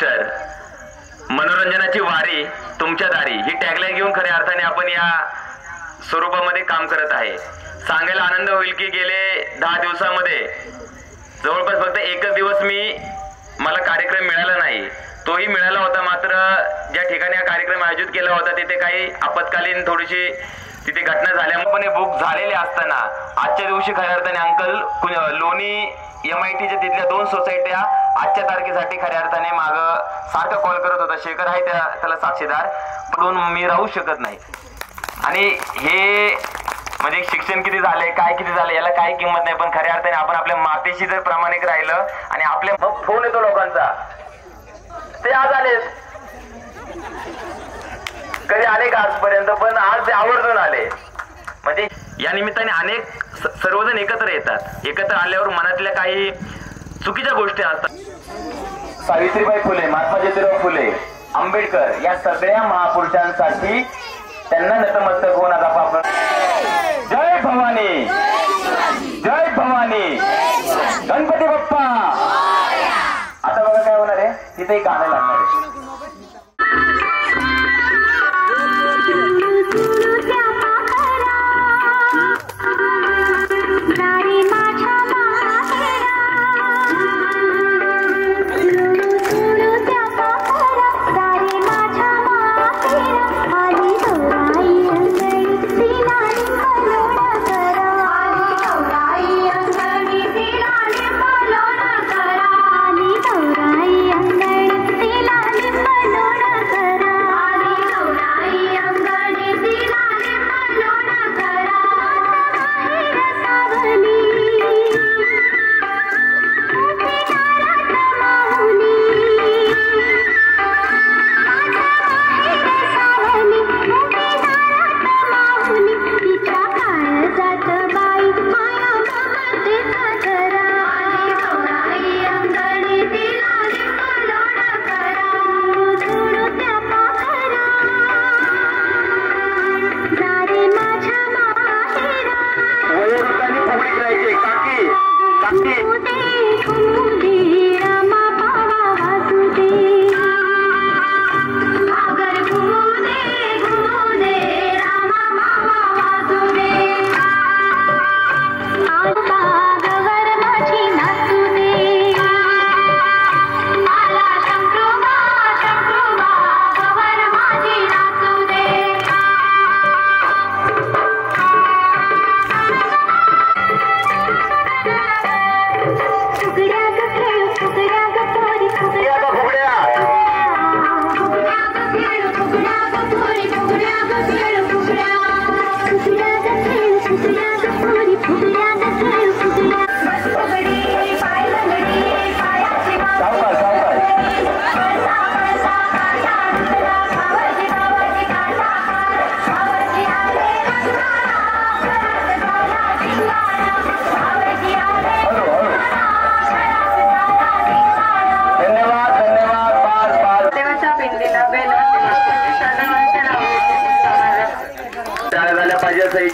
Master, मनोरंजनाची वारी तुमच्या दारी ही टॅगलाईन घेऊन खऱ्या अर्थाने आपण या स्वरूपामध्ये काम करत आहे. सांगायला आनंद होईल की गेले 10 दिवसामध्ये जवळपास फक्त एकच दिवस मला कार्यक्रम मिळाला नाही. तोही मिळाला होता, मात्र ज्या ठिकाणी हा कार्यक्रम आयोजित केला होता तिथे काही आपत्कालीन थोडीशी तिथे घटना झाल्यामुळे बुक झालेले असताना आजच्या दिवशी खऱ्या अर्थाने अंकल लोणी MITच्या तिथल्या 2 सोसायट्या आजच्या तारखेसाठी खऱ्या अर्थाने माग सारखं कॉल करत होता. शेखर आहे त्याला साक्षीदार, पण मी राहू शकत नाही. आणि हे म्हणजे शिक्षण किती झाले, काय किती झाले याला काही किंमत नाही, पण खऱ्या अर्थाने आपण आपल्या मातेशी जर प्रामाणिक राहिलं आणि आपल्या फोन येतो लोकांचा, ते आज आले, कधी आले का आजपर्यंत, पण आज ते आवर्जून आले. म्हणजे या निमित्ताने अनेक सर्वजण एकत्र येतात. एकत्र आल्यावर मनातल्या काही चुकीच्या गोष्टी असतात. सावित्रीबाई फुले, महात्मा ज्योतिराव फुले, आंबेडकर या सगळ्या महापुरुषांसाठी त्यांना नतमस्तक होऊन आता आपण जय भवानी, जय भवानी, गणपती बाप्पा. आता बघा काय होणार आहे, तिथे एक गाणं लागणार आहे.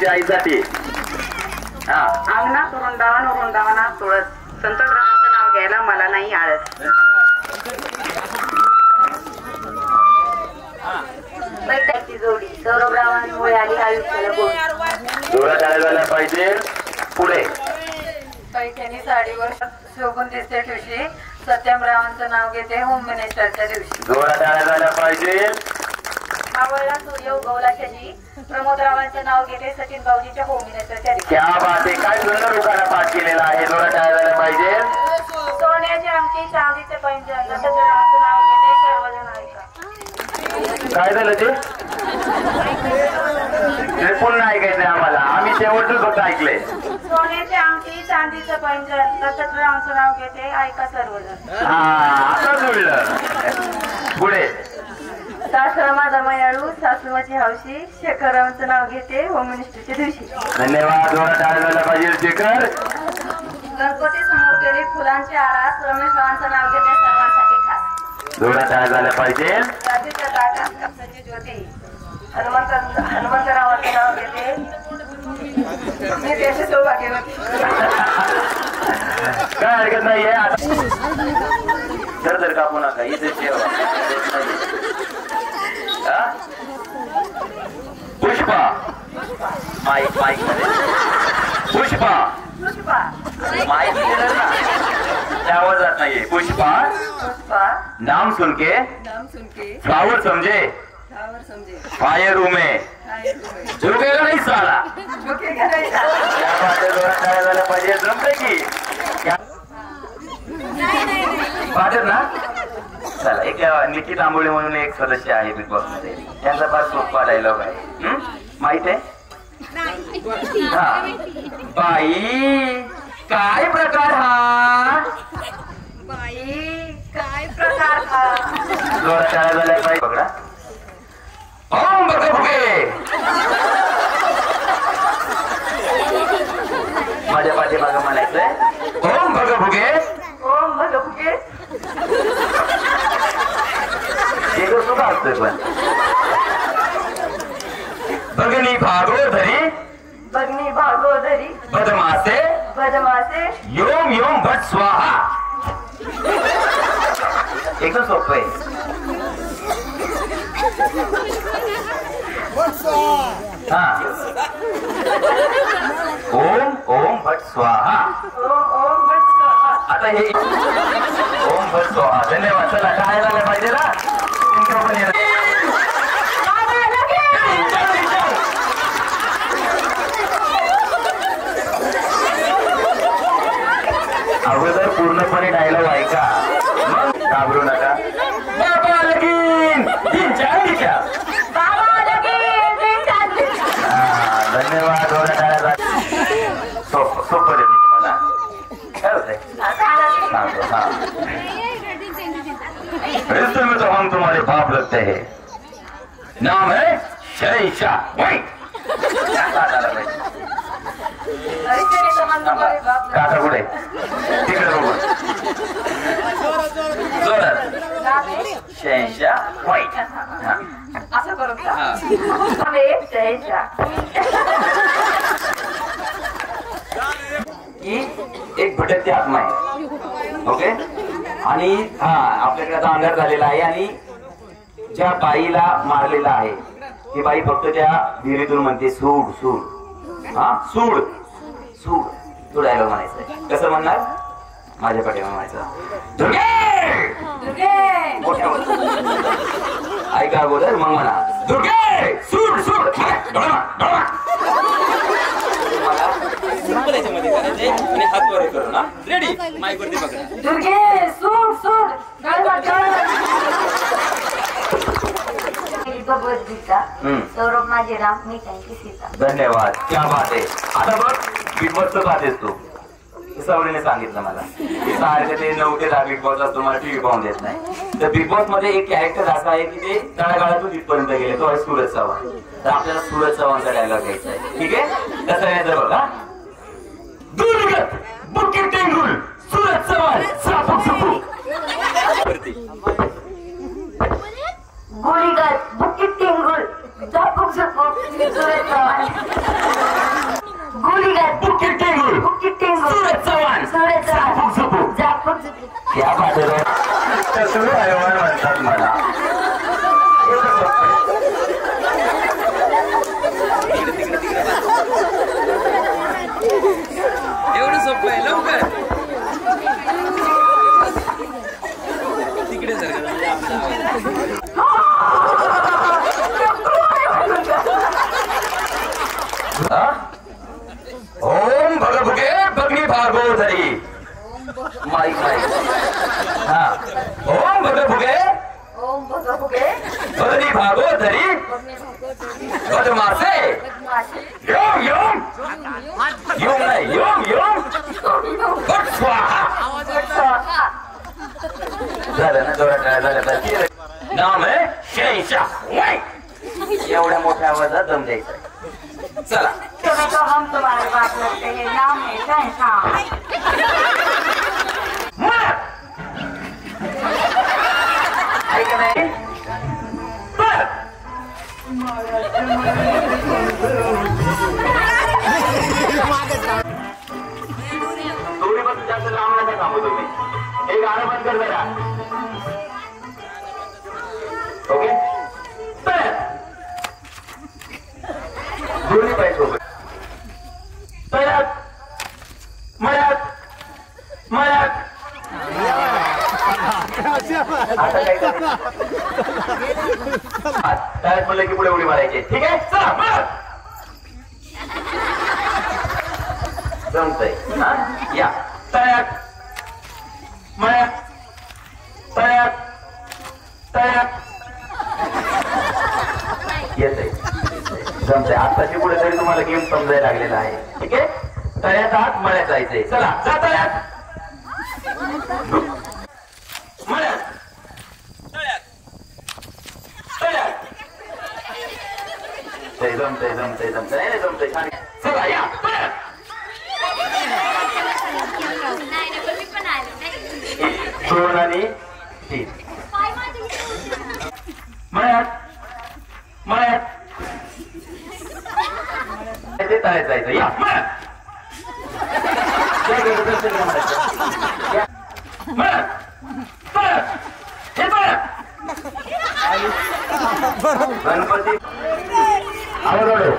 आईसाठी अंगणात वृंदावनात तुळस, संतोषरावांचं नाव घ्यायला मला नाही आळस. बैठकी जोडी सौरभरावांमुळे आली आयुष्याला गोडी. जोरात झाला पाहिजे. पुढे पैठणी साडीवर शोभून दिसते ठुशी, सत्यमरावांचं नाव घेते होम मिनिस्टरच्या दिवशी. जोरात झाला पाहिजे. आवळला सूर्य उगवला शशी, प्रमोदरावांचं नाव घेते सचिन भाऊजीच्या होम मिनिस्टरच्या दिवशी. क्या बात आहे, काय सुंदर लोकांना पाठ केलेला आहे. जोरात झाला पाहिजे. सोन्याची अंगठी, चांदीचे पैंजण, नटरावांचं नाव घेते सर्वजण ऐका. काय झालं ते पुन्हा ऐकायचंय आम्हाला, आम्ही शेवटच फक्त ऐकलंय. सोन्याची अंगठी, चांदीचं पैंजण, नटरावांचं नाव घेते ऐका सर्वजण. हा, आता जुळलं. पुढे सासरा माझा मयाळू, सासू माझी हौशी, शेखररावांचं नाव घेते होम मिनिस्टरच्या दिवशी. धन्यवाद. जोरात झाला पाहिजे. शेखर गणपती समोर केली फुलांची आरास, रमेश रावांचं नाव घेते सर्वांसाठी खास. जोरात झाला पाहिजे. राजेच्या ताटात कापसाची ज्योती, हनुमंतरावांचं नाव घेते मी त्याचे सौभाग्यवती. काय हरकत नाहीये आता तर कापू नका इथे ठेवा. Pushpa mike mike Pushpa mike आवाज जात नाहीये. पुष्पा नाम सुनके फ्लावर समझे फायर रूम में झुकेगा नहीं साला. झालं पाहिजे जमते की वाटत ना. चला एक निकी तांबोळी म्हणून एक सदस्य आहे बिग बॉस मध्ये. त्यांचा फार सोपा डायलॉग आहे माहित आहे. हा बाई काय प्रकार हा. बाई काय प्रकार हा. जोरात टाळ्या झाल्या बाई बघा. ओम बघा फुगे माझ्या पाठीमागं म्हणायचंय ओम बघा फुगे. ओम भलं फुगे. ते सुद्धा असतोय पण भगनी भागोधरी भगनी भागोदरी बदमासे बदमासे योम योम भट स्वाहा. एकदम सोपं आहे. हा ओम ओम भट स्वाहा. ओम भट स्वाहा. आता हे ओम भट स्वाहा. धन्यवाद. चला काय झालं पाहिजे ना तुमचं पण येणार. अगोदर पूर्णपणे डायलॉग ऐका मग घाबरू नका. बाबा लगीन तीन चांदीच्या. धन्यवाद. सोपं देते मला काय होतंय सांगतो. हा रिश्ते में तो हम तुम्हारे बाप लगते हैं. नाम है शहंशाह. काका कुठे तिकडे बघू जोरात. शहंशाह वाईट. असं करू का. ही एक भटकती आत्मा आहे. ओके आणि हा आपल्याकडे आता अंधार झालेला आहे आणि ज्या बाईला मारलेला आहे ती बाई फक्त त्या विहिरीतून म्हणते सूड सूड. हा सूड सूड. तो डायलॉग म्हणायचा. कसं म्हणणार माझ्या पाठीमा म्हणायचं दुर्गे दुर्गे. मोठ्या ऐका अगोदर मग म्हणा दुर्गे सूड सूड. दुर्गे सूड सूड. भगवद्गीता सौरभ माझेराव मी त्यांची सीता. धन्यवाद. क्या बात आहे. आता बघ बिग बॉसचं पाहतेस तू. सवडीने सांगितलं मला सारखं ते 9 ते 10 बिग बॉस तुम्हाला टीव्ही पाहून देत नाही. तर बिग बॉस मध्ये एक कॅरेक्टर असा आहे की ते तळागाळातून तिथपर्यंत गेले. तो आहे सूरज चव्हाण. तर आपल्याला सूरज चव्हाणचा डायलॉग घ्यायचा आहे. ठीक आहे कसं घ्यायचं बघा. दुर्गत बुकिट टेंगुल सूरज चव्हाण सापूक सुपूक. गोळीगत बुकिट टेंगुल झापूक झुपूक. सूरज चव्हाण. गोळीगत बुकिट टेंगुल बुकिट टेंगुल सूरज चव्हाण सूरज चव्हाण सापूक सुपूक. झापूक झुपूक. क्या बात आहे. सगळं हैवान म्हणतात मला. एवढं सोपं आहे. लवकर तिकडे जर ओम भगभुगे भगनी भागोधरी. Mic mic. हा ओम भगभुगे ओम भगवुगे भगनी भागोधरी बदमासे योम योम योम नाही योम योम भट स्वाहा. झालं ना जोरात काय झालं पाहिजे. नाम आहे शहंशाह वाईट. एवढ्या मोठ्या आवाजात दम द्यायचा. चला तो हम तुम्हारे बाप लगते हैं. नाम है शहंशाह. ऐका नाही थोडी बस गाणं बंद कर जरा. ओके दोन्ही पाय सोबत तळ्यात मळ्यात मळ्यात. आता काय तळ्यात म्हणलं की पुढे उडी मारायची. ठीक आहे चला मळ्यात. जमतंय हा या तळ्यात मळ्यात तळ्यात तळ्यात. येतंय जमतंय. आत्ताची पुढे तरी तुम्हाला गेम समजायला लागलेला आहे. ठीक आहे तळ्यात आत मळ्यात जायचंय. चला जा तळ्यात मळ्यात तळ्यात तळ्यात. जमतंय जमतंय जमतंय नाही जमतंय छान. चला या तळ्यात दोन आणि तीन मळ्यात मळ्यात ते तळ्यात जायचं. या मळ्यात मळ्यात तळ्यात हे तळ्यात. गणपती आवडलो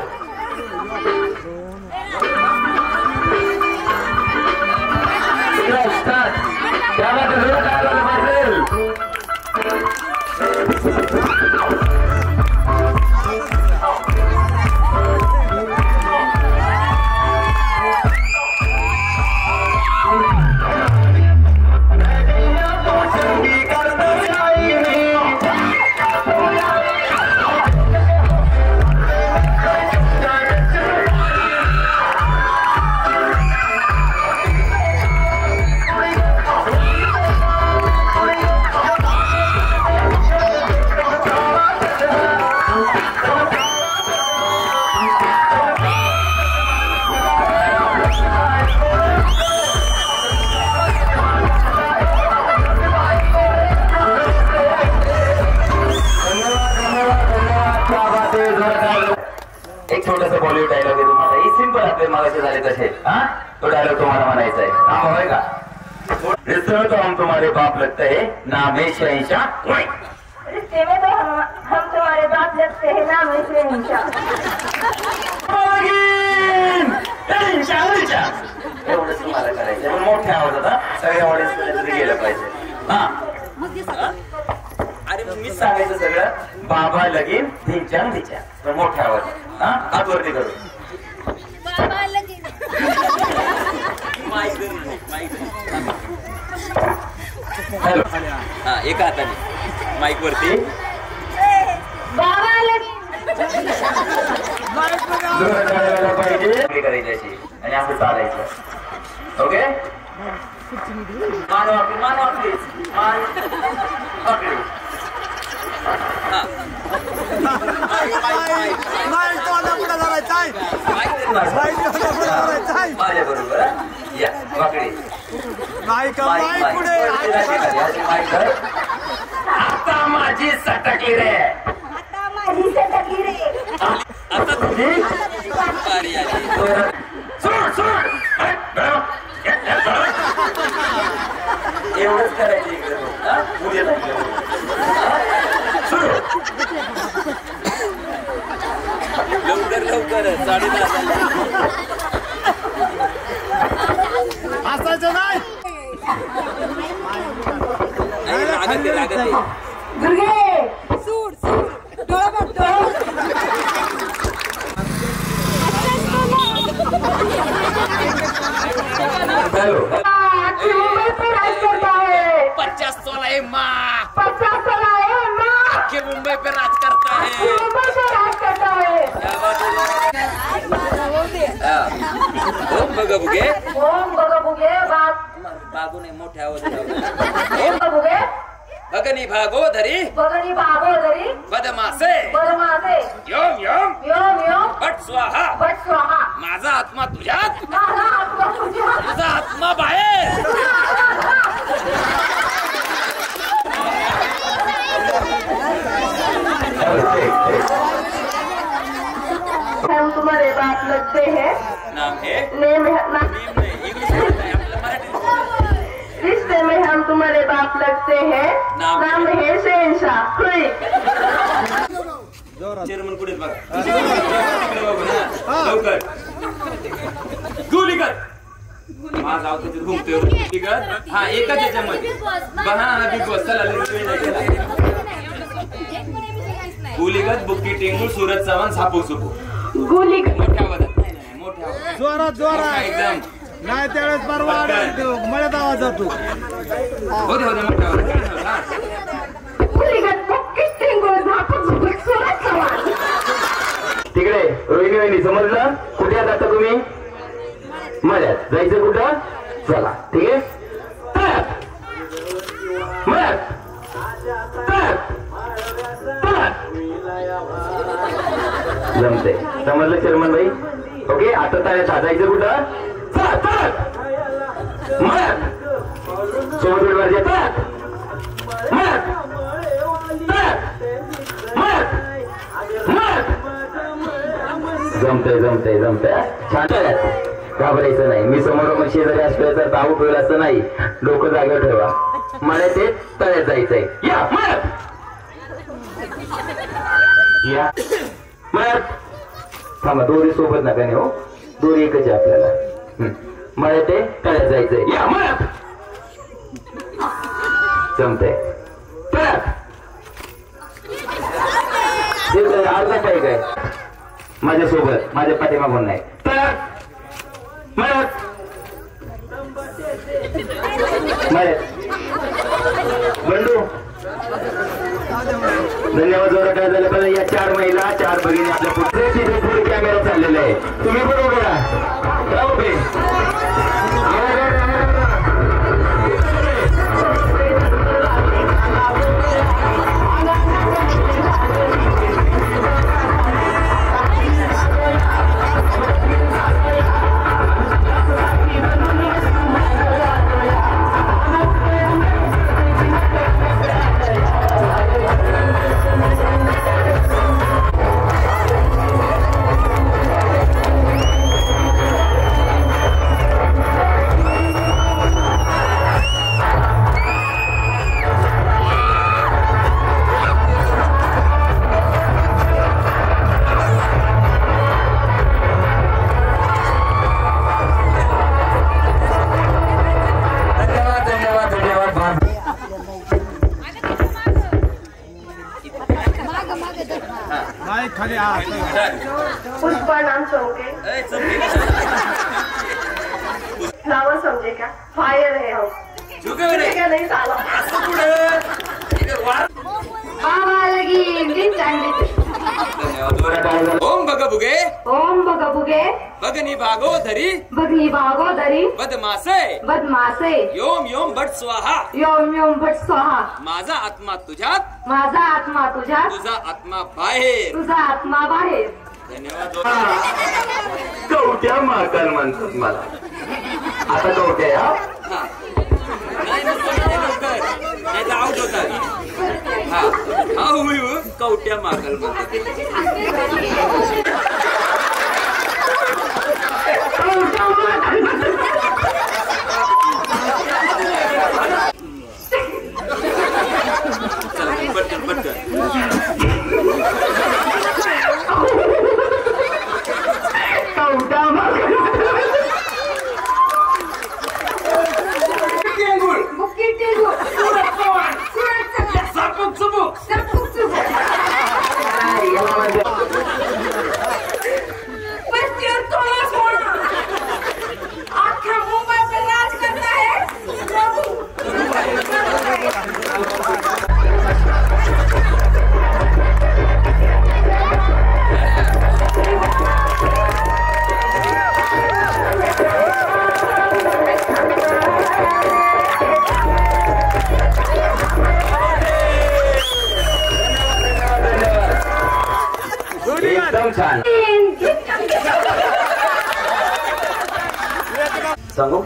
एक छोटासा बॉलिवूड डायलॉग आहे तुम्हाला. ही सिंपल आपले मागाचे झाले तसे. हा तो डायलॉग तुम्हाला म्हणायचा आहे. नाम होय का रिश्ते में तो हम तुम्हारे बाप लगते है नाम है शहंशाह. रिश्ते में तो हम तुम्हारे बाप लगते हैं नाम है शहंशाह. एवढंच तुम्हाला करायचं. पण मोठ्या आवाजात हा सगळ्या ऑडियन्स मध्ये गेलं पाहिजे. हा अरे मीच सांगायचं सगळं. बाबा लगीन धिंचांग धिच्या पण मोठ्या आवाजात. हा हात वरती करू. हॅलो हा एका हाताने माईक वरती पाहिजे करायची अशी आणि असं चालायचं. ओके मान वाकडी मान वाकडी मान वाकडी. माझ्या बरोबर या वाकडी आता माझी सटकली रे. आता तुझी सोड सोड एवढंच करायचं इकडे. उद्या लवकर लवकर 10:30 असायचं नाही. लागते दुर्गे सूट सूट डोळा बघ डोळा. हेलो 50 तोला है माँ. 50 साल है माँ. के मुंबई पे राज करता है. मुंबई से राज करता है. ओम बगबुगे ओम बगबुगे बाग बागू ने मोठ्या आवाजात ओम बगबुगे भगनी भागोदरी बगनी बागोदरी बदमासे बदमासे योम योम योम योम भट स्वाहा. भट स्वाहा. माझा आत्मा तुझ्यात माझा आत्मा तुझ्यात. तुझा आत्मा बाहेर. हम तुम्हारे बाप लगते हैं नाम है नेम है इंग्लिश बोलता है आपल्याला मराठी. रिश्ते देखने में हम तुम्हारे बाप लगते हैं, नाम है शहनशाह। हुई। चेअरमन कुठे बघा लवकर गोली कर माझा आव त्याच्यात घुमतोय ठीक आहे हा एकाच याच्यामध्ये हा बिग बॉस चला गुलीगत बुक्की टिंगू सूरज चव्हाण सापू सुपू गुली मोठ्या आवाजात नाही मोठ्या आवाजात जोरात एकदम नाही त्यावेळेस बरोबर मळ्यात आवाज जातो होते मोठ्या आवाजात गुलीगत बुक्की टिंगू झापूक झुपूक सूरज चव्हाण। तिकडे रोहिणी वहिनी समजलं कुठे जाता तुम्ही मळ्यात जायचं कुठं चला ठीक आहे मळ्यात जमते समजलं चेअरमन भाई ओके आता जायचं कुठं मळ्यात सोबत वेळवारच्या मळ्यात जमतंय छान घाबरायचं नाही मी समोर शेजारी असतोय तर आऊट होईल असं नाही डोकं जागेवर ठेवा मळ्यात ते तळ्यात जायचंय या मळ्यात थांबा दोरी सोबत नका नाही हो दोरी एकच आहे आपल्याला मळ्यात ते तळ्यात जायचंय या मळ्यात जमतंय तळ्यात अर्धा काय काय माझ्यासोबत माझ्या पाठीमागून नाही तळ्यात मळ्यात बंडू धन्यवाद जोरा काय झालं पण या 4 महिला 4 भगिनी आपल्या पुढे कॅमेरा चाललेला आहे तुम्ही बरोबर पुष्पा नाम समझे फ्लावर समझे क्या फायर है हम क्या नहीं साला ओम बगबुगे ओम बगबुगे बगनी भागोदरी बदमासे योम योम भट स्वाहा योम भट स्वाहा माझा आत्मा तुझ्यात तुझा आत्मा बाहेर धन्यवाद। कवट्या महाकाल म्हणतात मला आता कवट्या आउट होता कवट्या महाकाल म्हणतात पटकन एकदम छान सांगू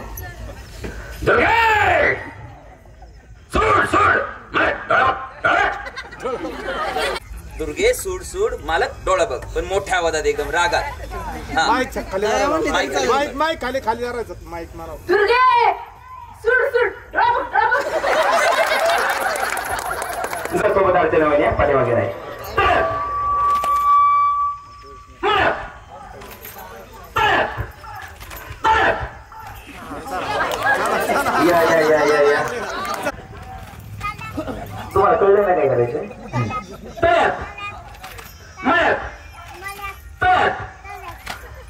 दुर्गे सूड मालक डोळा बघ पण मोठ्या आवाजात एकदम रागात माईक खाली माईक खाली धरायचं माईक मारा दुर्गे सूड सोबत अडचण म्हणजे पाठीमागे नाही. या या या या या तुम्हाला कळलं ना काय करायचं. तयार मळ्यात तयार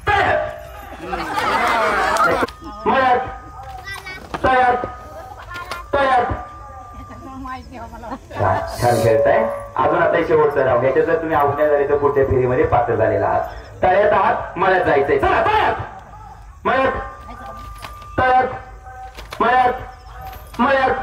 तयार मळ्यात तयार तयार. छान खेळताय. अजून आता शेवटचं राव याच्यात जर तुम्ही आउट नाही झाले तर पुढच्या फेरीमध्ये पात्र झालेला आहात. तळ्यात आहात मळ्यात जायचंय. चला तळ्यात मळ्यात तळ्यात मळ्यात मळ्यात.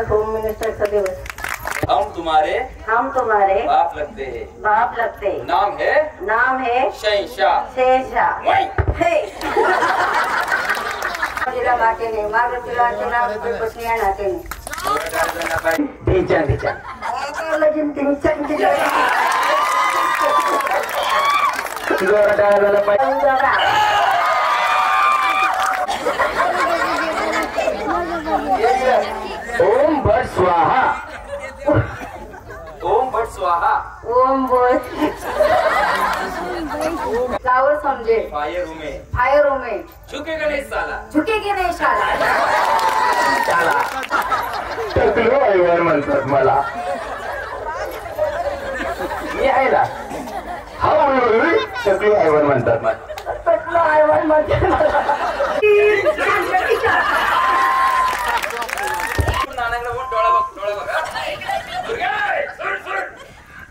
होम मिनिस्टर का दिवस. हम तुम्हारे बाप लगते हैं. बाप लगते हैं. नाम है शहंशाह. तिला वाटेने माग तिला तिला पत्नी नातेने ढिंचा ढिंचा ओम भट स्वाहा. ओम भट स्वाहा. ओम बोल फ्लावर समझे. फायर में झुकेगा नहीं साला. झुकेगी नाही शाला. टकलो आईवर म्हणतात मला. मी आहे ना टकलो आईवर म्हणतात मला. टकलो आईवर म्हणतात मला.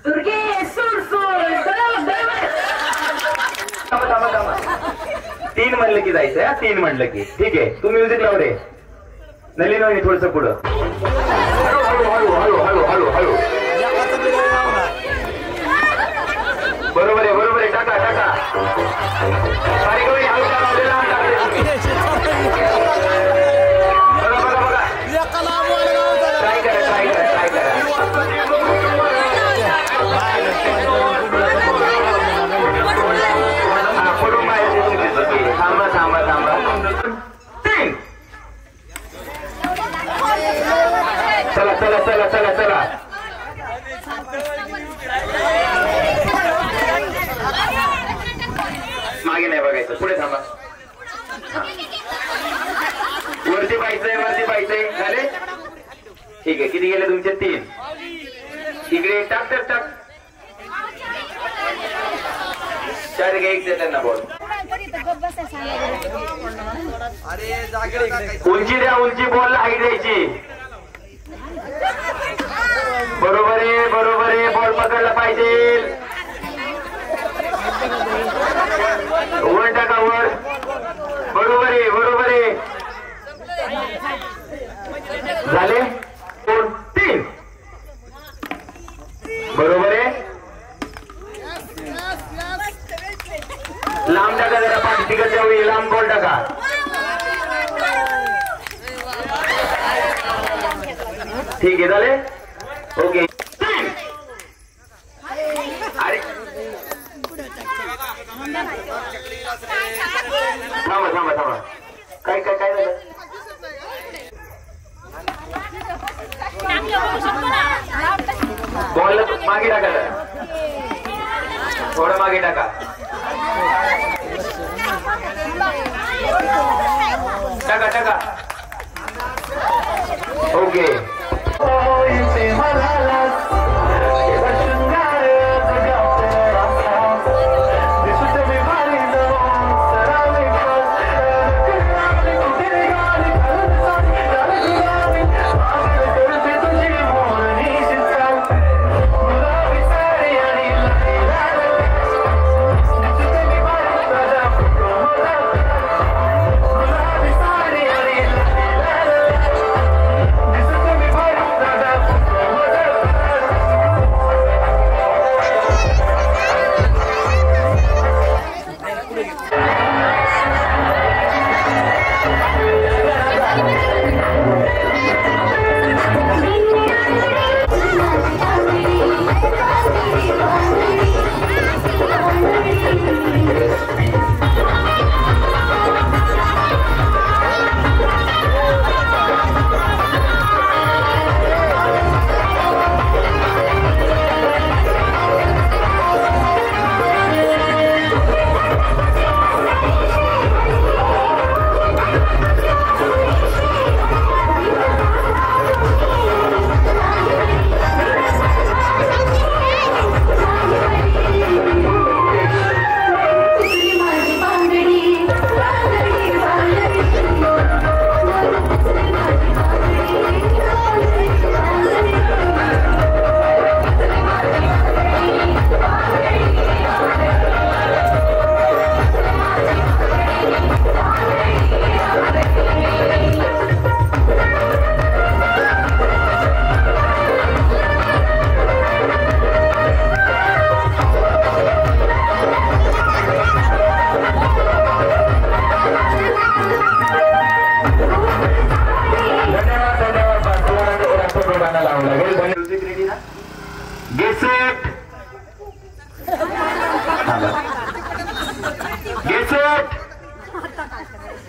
दुर्गे सुर सुर. 3 म्हणलं की जायचंय. 3 म्हणलं की ठीक आहे. तू म्युझिक लाव रे. नलिन वहिनी थोडस पुढं. हळू हळू हळू हळू हळू. बरोबर आहे टाका टाका. ट्राय करा. थांबा चला चला. मागे नाही बघायचं, पुढे थांबा. वरती पाहायचंय झाले. ठीक आहे, किती गेले तुमचे? 3. इकडे टाक टाक टाक. 4 1 दे त्यांना बॉल. उंची द्या, उंची बॉल हाईट द्यायची. बरोबर आहे, बॉल पकडला पाहिजे. वर टाका, वर. बरोबर आहे. झाले 2 3. बरोबर आहे. लांब टाका जरा, पाठी तिकडच्या वेळी लांब बॉल टाका. ठीक आहे, झाले. ओके. अरे थांबा. काय झालं? बॉल मागे टाका, थोडं मागे टाका. टाका. ओके.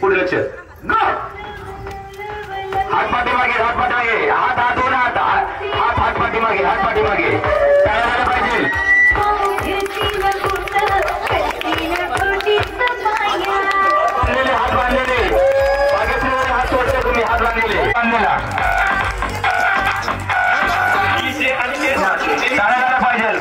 पुढे लक्ष. हात पाठीमागे, हात वर हात पाठीमागे, काय झालं पाहिजे? हात बांधलेले मागे पुढे हात सोडता तुम्ही, हात बांधलेला टाळायला पाहिजे.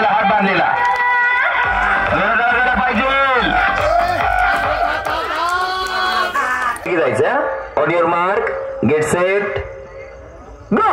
हात बांधलेला पाहिजे. जायचं. On your mark, get set, गो.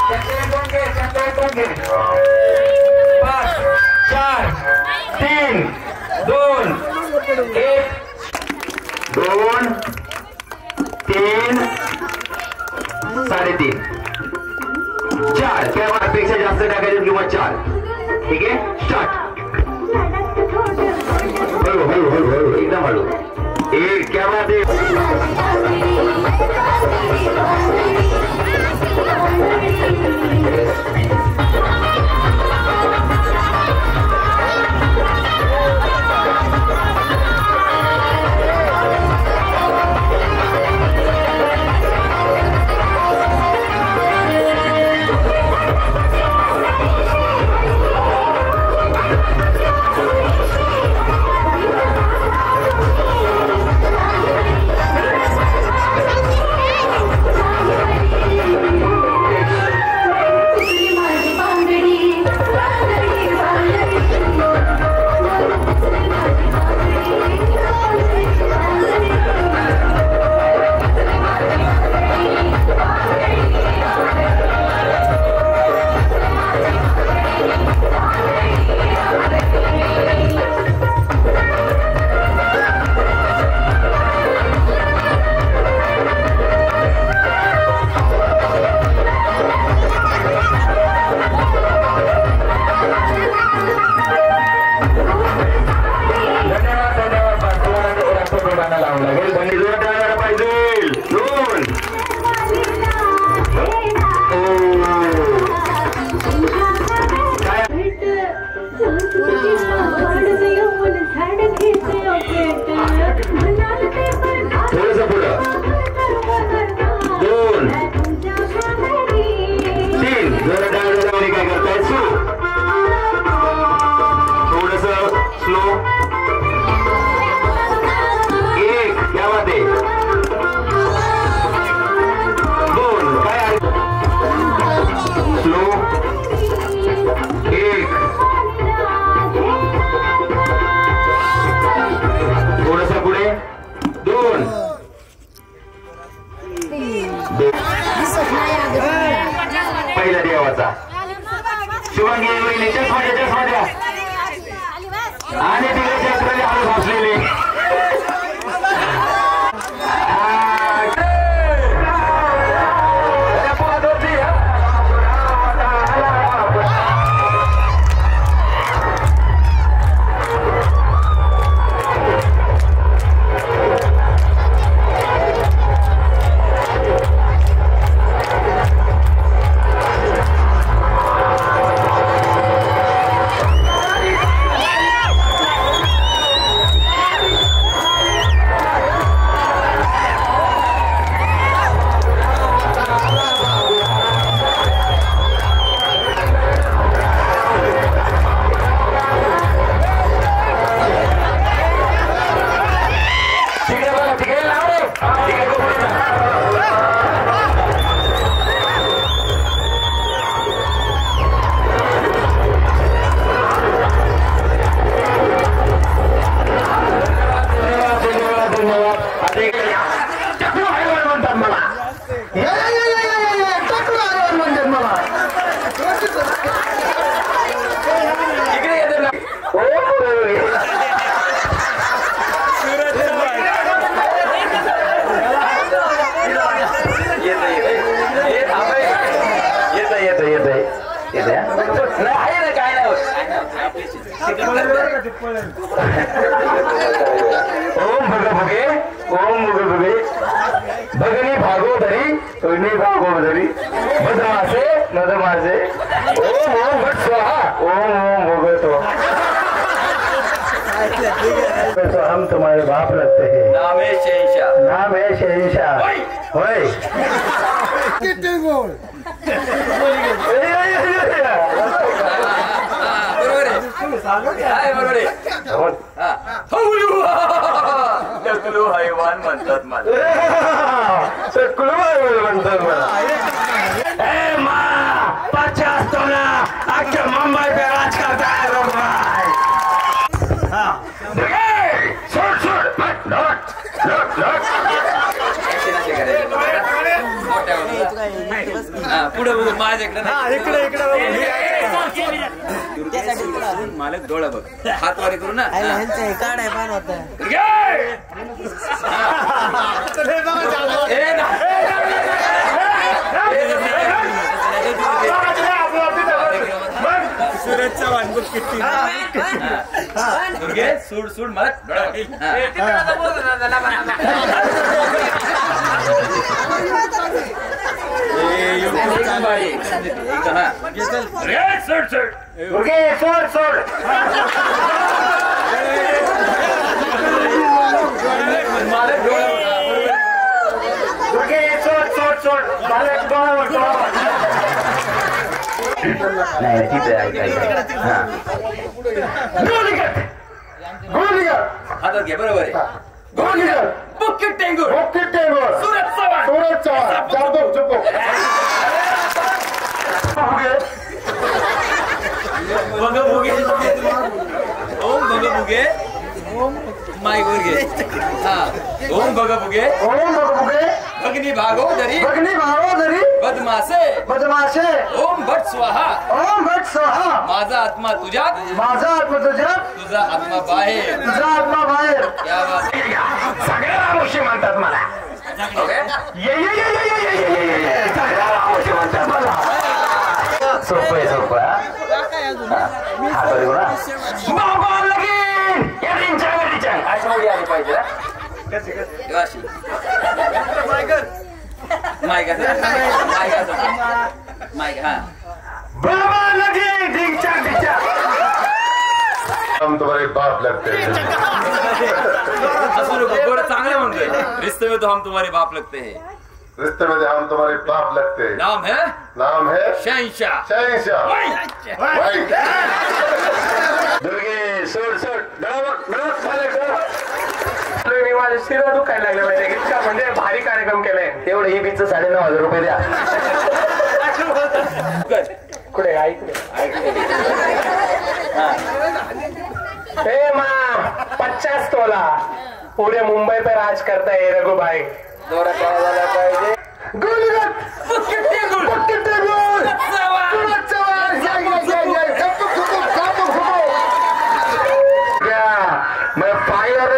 5 4 3 2 1 2 3 3.5 4 किंवा पेक्षा जास्त टाकायचे किंवा 4. ठीक आहे स्टार्ट. हळू हळू हळू हळू एकदम हळू. एक क्या बात आहे. पहिला देवाचा शिवांगी वहिनी चष्मा द्या आणि तिकडे चक्राने हात घासलेले भगनी भागोदरी भागोदरी मधमासे मधमासे ओम ओम भट स्वाहा ओम ओम भगवतो तो हम तुम्हारे बाप लगते हैं नाम है शहंशाह होय किती गोल टकलू हैवान म्हणतात मला अख्ख्या मुंबई पे राज करता है पुढे बघू माझ्याकडे नाही. इकडे इकडे दुर्गेसाठी सूड मालक डोळा बघ. हात वारी करू ना. काढ आहे पान होत सूरज चव्हाण बुक किती दुर्गे सूड सूड मालक डोळा बघ. दुर्गे सोड सोड मालक डोळा दुर्गे सोड सोड सोड मालक डोळावर डोळावर. नाही ठीक आहे हातात घे बरोबर आहे. बुक्की टेंगूर सूरज चव्हाण बघ बुगे ओम बघ बुगे माईक वर घे. हा ओम बघ बुगे भगनी भागोदरी बदमासे ओम भट स्वाहा माझा आत्मा तुझ्यात तुझा आत्मा बाहेर. क्या बात. सगळ्या रामोशी म्हणतात मला. सोपं आहे सोपं. अशी मुली आली पाहिजे. माईक हा हम तुम्हारे बाप लगते हैं. चांगले म्हणतोय. रिश्ते में तो हम तुम्हारे बाप लगते हैं. रिश्ते में हम तुम्हारे बाप लगते हैं. नाम है शहंशाह. दुर्गे सोड सोड माझे शिरा दुखायला लागले पाहिजे. इतका म्हणजे भारी कार्यक्रम केलाय. तेवढं ही बीच 9,500 रुपये द्या. कुठे ऐकले हे मा 50 तोला पूरे मुंबई पे राज करता है रघुभाई. दौरा करायला पाहिजे. मैं फायर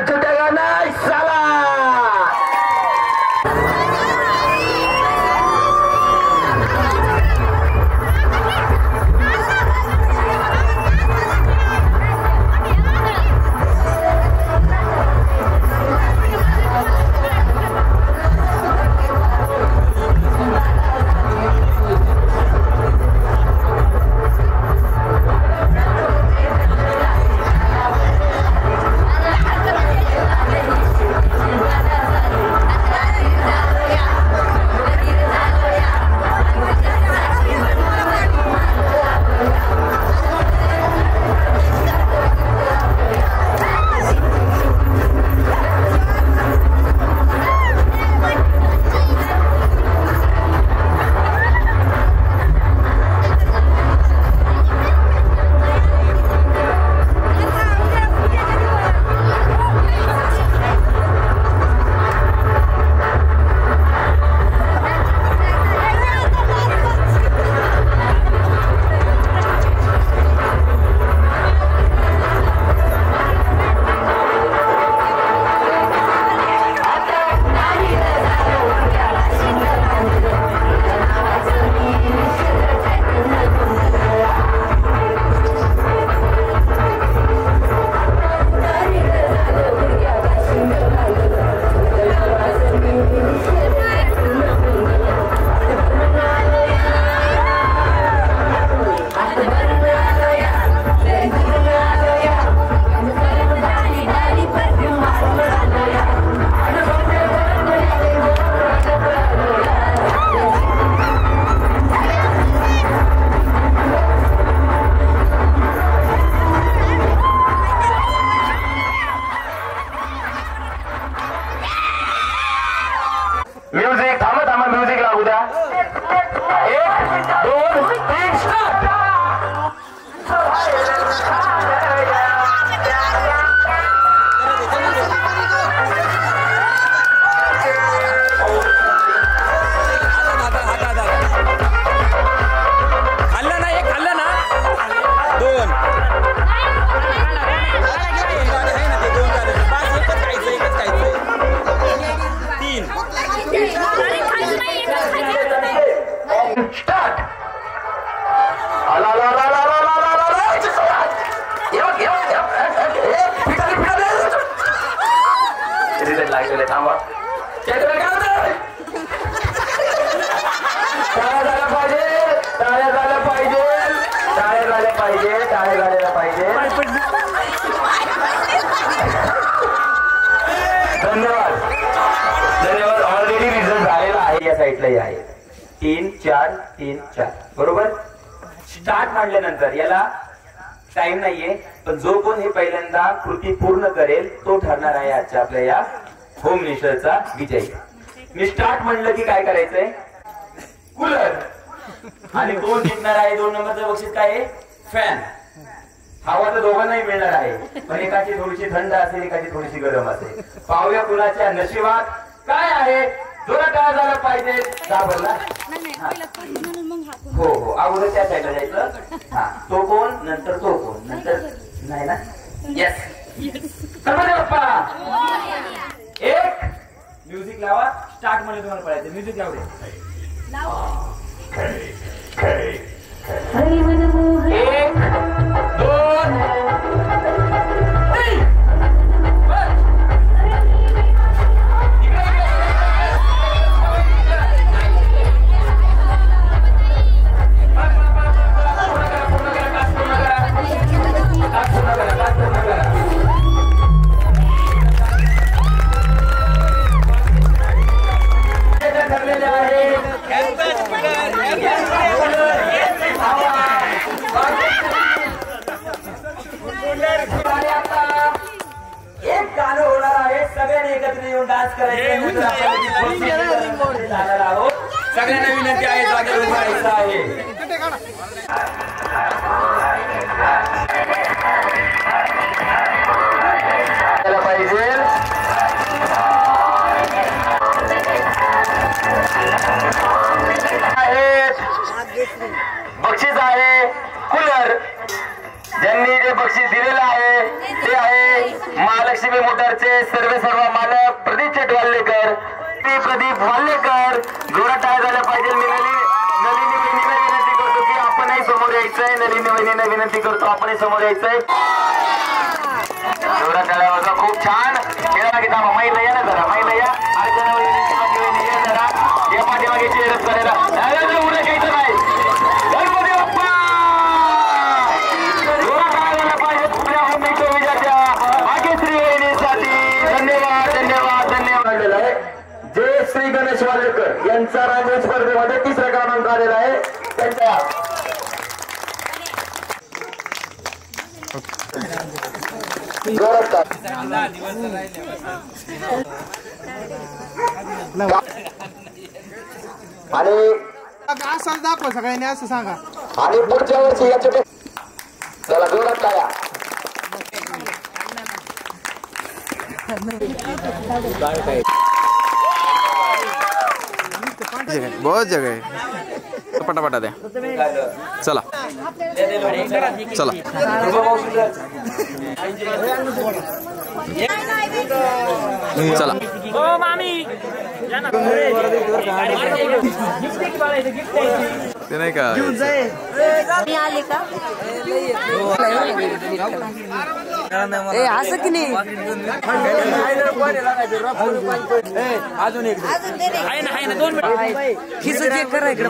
जुटेगा नहीं साला. साईडला आहे 3 4 3 4 बरोबर. स्टार्ट म्हणल्यानंतर याला टाइम नाहीये, पण जो कोण हे पहिल्यांदा कृती पूर्ण करेल तो ठरणार आहे आजच्या आपल्या या होम मिनिस्टरचा विजयी. मी स्टार्ट म्हणलं की काय करायचंय, कूलर. आणि कोण जिंकणार आहे 2 नंबरचं बक्षीस काय आहे, फॅन. हवा तर दोघांनाही मिळणार आहे, पण एकाची थोडीशी थंड असेल, एकाची थोडीशी गरम असेल. पाहूया कुणाच्या नशिबात काय आहे. जोरात काय झालं पाहिजे घाबरला. हो हो, अगोदर त्या साईडला जायचं. हा, तो कोण नंतर तो कोण नंतर नाही ना. येस बाप्पा. एक म्युझिक लावा. स्टार्ट मध्ये तुम्हाला पळायचं. म्युझिक लावले. 1 2 सगळ्यांना विनंती आहे, जागेवर उभं राहायचं आहे. पाहिजे बक्षीस आहे कूलर. ज्यांनी जे बक्षीस दिलेलं आहे ते आहे महालक्ष्मी मोटरचे सर्व मालक प्रदीप चेटवालेकर, प्रदीप वाल्लेकर. जोरात टाळ्या झाल्या पाहिजे. मी नलिनी वहिनीला विनंती करतो की आपणही समोर यायचंय. नलिनी वहिनीला विनंती करतो आपणही समोर यायचंय. जोरात टाळ्या वाजवा. खूप छान खेळा की थांबा. महिला या ना जरा, महिला या. अर्चना वहिनी या जरा, या पाठीमागे चेअरच करायला. उद्या घ्यायचं नाही. गणपती बाप्पा. जोरात टाळ्या झाल्या पाहिजे पुण्या मुंबईच्या विजयाच्या भाग्यश्री वहिनीसाठी. धन्यवाद धन्यवाद धन्यवाद. जय श्री गणेश वालेकर यांचा राज्य स्पर्धेमध्ये 3रा क्रमांक आलेला आहे. त्यांच्या आणि असं दाखव सगळ्यांनी, असं सांगा. आणि पुढच्या वर्षी याच्या चला जोरात टाळ्या. बहुत जगह है. पटापटा द्या. चला चला. चला ते नाही का आले का असं की नाही. अजून एक 2 मिनिट खिचू चेक करा इकडे.